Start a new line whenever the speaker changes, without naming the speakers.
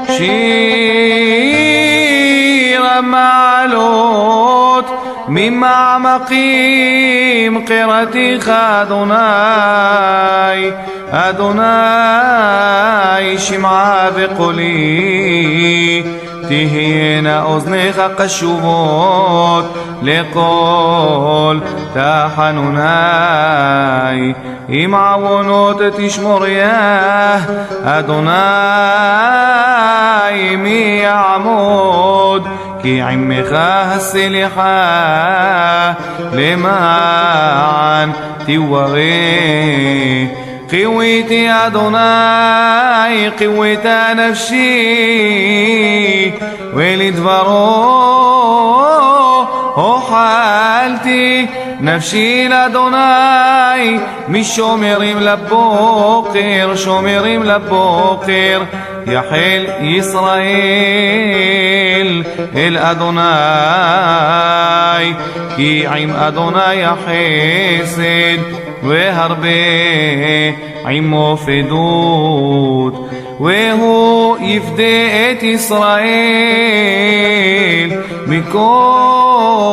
שיר המעלות ממעמקים קראתיך אדוני, אדוני שמעה בקולי, תהיינה אוזניך קשובות לכל תחנוני, עם עוונות תשמוריה אדוני מי יעמוד, כי עמך הסליחה למען תיוורא. قويتي أدوناي قويت نفسي ولدبرو حالتي نفسي لأدوناي مش شومرين لبوقر شومرين لبوقر يحل إسرائيل الأدوناي كي عم أدوناي حسد והרבה עמו פדות, והוא יפדה את ישראל מכל